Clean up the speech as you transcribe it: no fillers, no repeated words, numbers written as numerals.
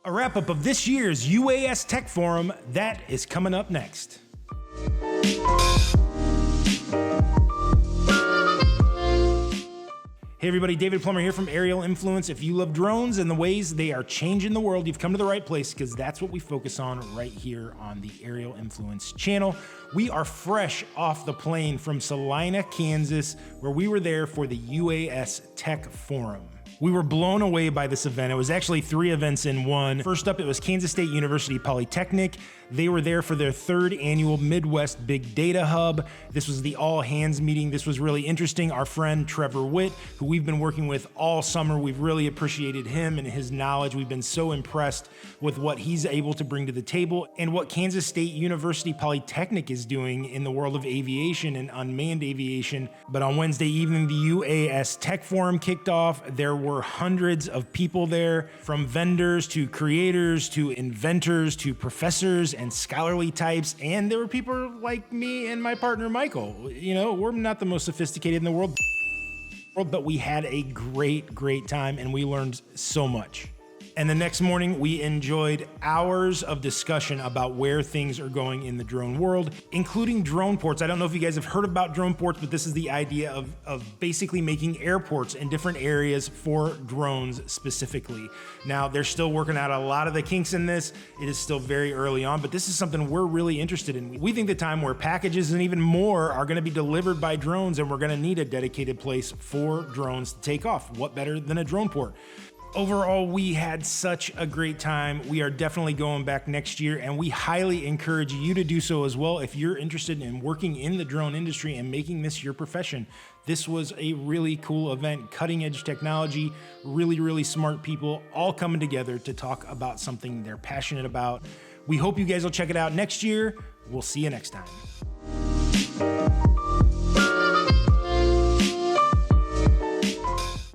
A wrap-up of this year's UAS Tech Forum, that is coming up next. Hey everybody, David Plummer here from Aerial Influence. If you love drones and the ways they are changing the world, you've come to the right place because that's what we focus on right here on the Aerial Influence channel. We are fresh off the plane from Salina, Kansas, where we were there for the UAS Tech Forum. We were blown away by this event. It was actually 3 events in one. First up, it was Kansas State University Polytechnic. They were there for their 3rd annual Midwest Big Data Hub. This was the all hands meeting. This was really interesting. Our friend Trevor Witt, who we've been working with all summer, we've really appreciated him and his knowledge. We've been so impressed with what he's able to bring to the table and what Kansas State University Polytechnic is doing in the world of aviation and unmanned aviation. But on Wednesday evening, the UAS Tech Forum kicked off. There were hundreds of people there, from vendors to creators to inventors to professors and scholarly types, and there were people like me and my partner Michael. You know, we're not the most sophisticated in the world, but we had a great time and we learned so much. And the next morning, we enjoyed hours of discussion about where things are going in the drone world, including drone ports. I don't know if you guys have heard about drone ports, but this is the idea of basically making airports in different areas for drones specifically. Now, they're still working out a lot of the kinks in this. It is still very early on, but this is something we're really interested in. We think the time where packages and even more are gonna be delivered by drones, and we're gonna need a dedicated place for drones to take off. What better than a drone port? Overall, we had such a great time. We are definitely going back next year, and we highly encourage you to do so as well if you're interested in working in the drone industry and making this your profession. This was a really cool event, cutting edge technology, really smart people all coming together to talk about something they're passionate about. We hope you guys will check it out next year. We'll see you next time.